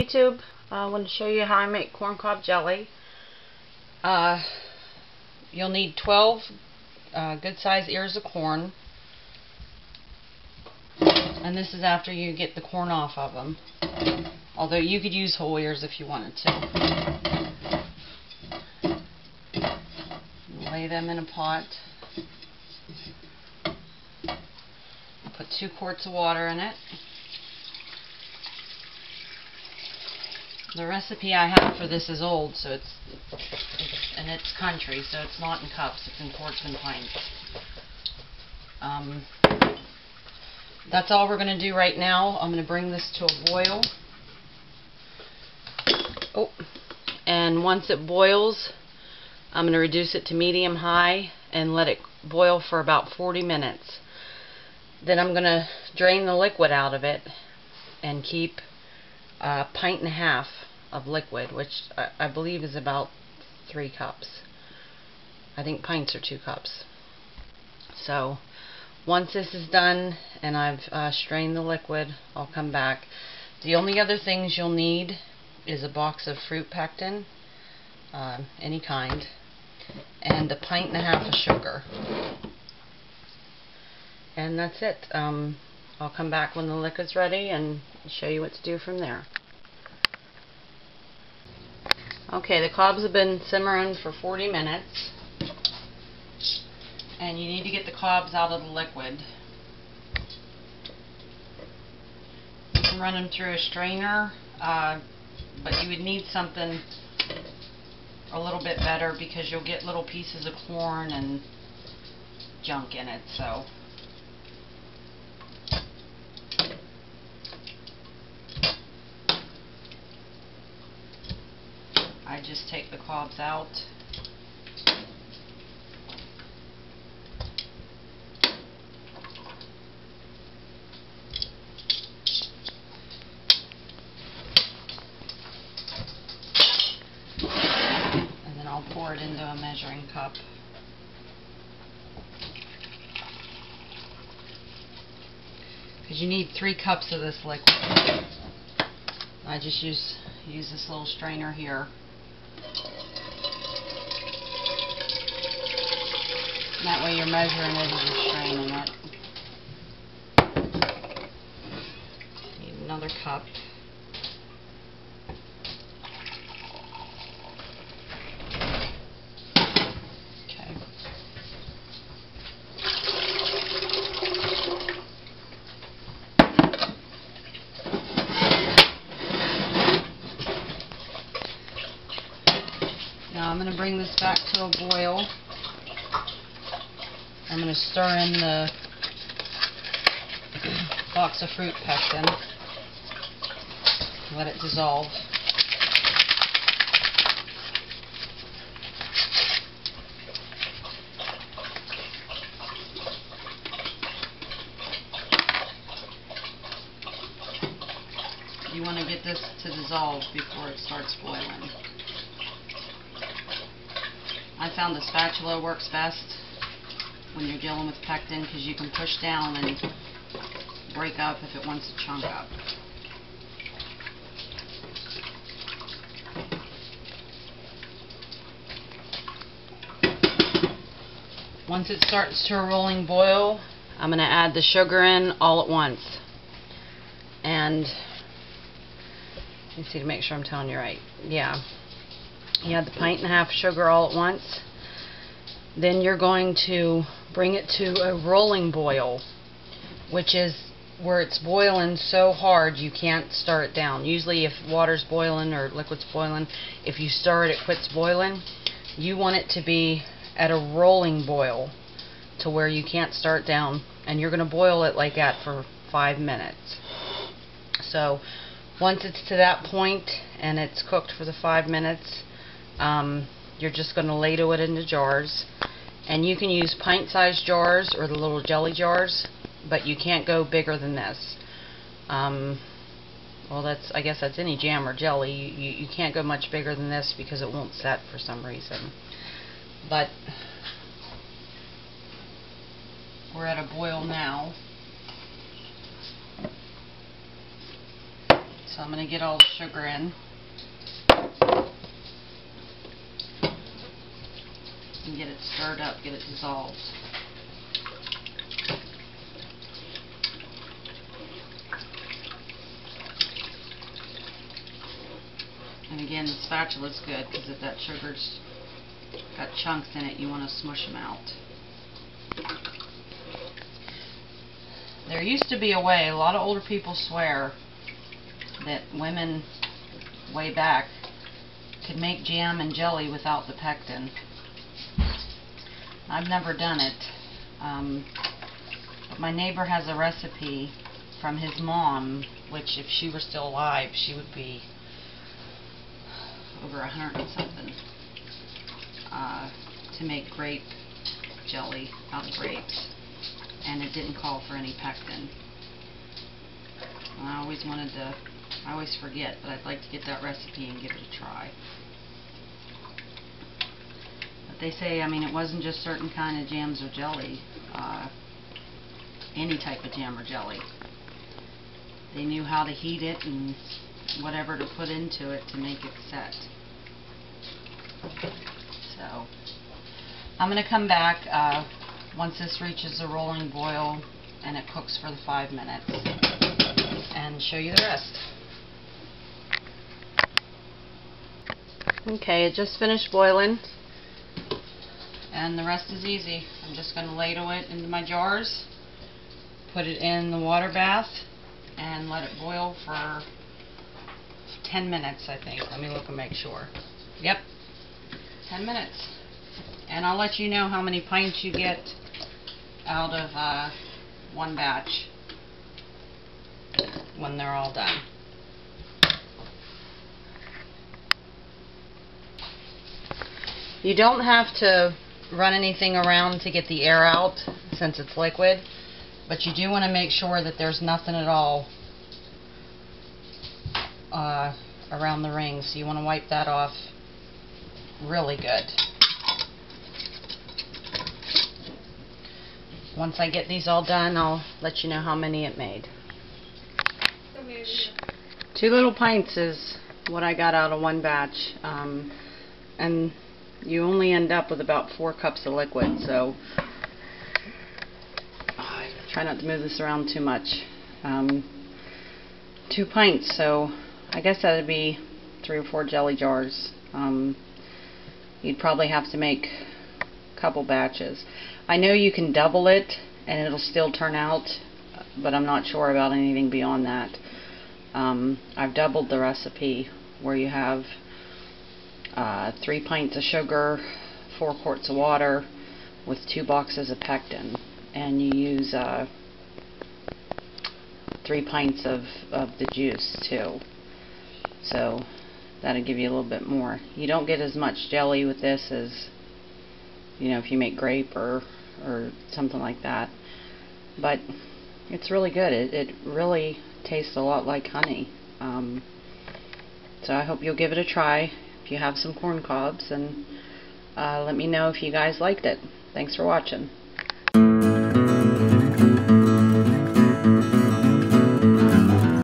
YouTube. I want to show you how I make corn cob jelly. You'll need 12 good-sized ears of corn, and this is after you get the corn off of them. Although you could use whole ears if you wanted to. Lay them in a pot. Put 2 quarts of water in it. The recipe I have for this is old, so it's country, so it's not in cups, it's in quarts and pints. That's all we're going to do right now. I'm going to bring this to a boil. And once it boils, I'm going to reduce it to medium-high and let it boil for about 40 minutes. Then I'm going to drain the liquid out of it and keep a pint and a half of liquid, which I believe is about 3 cups. I think pints are 2 cups. So once this is done and I've strained the liquid, I'll come back. The only other things you'll need is a box of fruit pectin, any kind, and a pint and a half of sugar. And that's it. I'll come back when the liquid's ready and show you what to do from there. Okay, the cobs have been simmering for 40 minutes. And you need to get the cobs out of the liquid. You can run them through a strainer, but you would need something a little bit better because you'll get little pieces of corn and junk in it. So I just take the cobs out. And then I'll pour it into a measuring cup. Because you need 3 cups of this liquid. I just use this little strainer here. That way you're measuring it as you're straining it. Need another cup. Okay. Now I'm going to bring this back to a boil. I'm going to stir in the box of fruit pectin. Let it dissolve. You want to get this to dissolve before it starts boiling. I found the spatula works best when you're dealing with pectin because you can push down and break up if it wants to chunk up. Once it starts to a rolling boil, I'm going to add the sugar in all at once. And let me see to make sure I'm telling you right. Yeah. You add the pint and a half of sugar all at once. Then you're going to bring it to a rolling boil, which is where it's boiling so hard you can't stir it down. Usually if water's boiling or liquid's boiling, if you stir it, it quits boiling. You want it to be at a rolling boil to where you can't stir it down, and you're going to boil it like that for 5 minutes. So once it's to that point and it's cooked for the 5 minutes, you're just going to ladle it into jars. And you can use pint-sized jars or the little jelly jars, but you can't go bigger than this. Well, I guess that's any jam or jelly. You can't go much bigger than this because it won't set for some reason. But We're at a boil now. So I'm going to get all the sugar in. And get it stirred up, get it dissolved. And again, the spatula's good because if that sugar's got chunks in it, you want to smush them out. There used to be a way, a lot of older people swear that women way back could make jam and jelly without the pectin. I've never done it, but my neighbor has a recipe from his mom, which if she were still alive, she would be over 100 and something, to make grape jelly out of grapes, and it didn't call for any pectin. I always forget, but I'd like to get that recipe and give it a try. But they say, I mean, it wasn't just certain kind of jams or jelly, any type of jam or jelly. They knew how to heat it and whatever to put into it to make it set. So I'm going to come back once this reaches a rolling boil and it cooks for the 5 minutes and show you the rest. Okay, it just finished boiling and the rest is easy. I'm just going to ladle it into my jars, put it in the water bath, and let it boil for 10 minutes, I think. Let me look and make sure. Yep, 10 minutes. And I'll let you know how many pints you get out of one batch when they're all done. You don't have to run anything around to get the air out since it's liquid, but you do want to make sure that there's nothing at all around the ring, so you want to wipe that off really good. Once I get these all done, I'll let you know how many it made. 2 little pints is what I got out of one batch, and you only end up with about 4 cups of liquid, so try not to move this around too much. 2 pints, so I guess that would be 3 or 4 jelly jars. You'd probably have to make a couple batches. I know you can double it and it'll still turn out, but I'm not sure about anything beyond that. I've doubled the recipe where you have 3 pints of sugar, 4 quarts of water with 2 boxes of pectin, and you use 3 pints of the juice too. So that'll give you a little bit more. You don't get as much jelly with this as, you know, if you make grape or something like that. But it's really good. It really tastes a lot like honey. So I hope you'll give it a try if you have some corn cobs, and let me know if you guys liked it. Thanks for watching.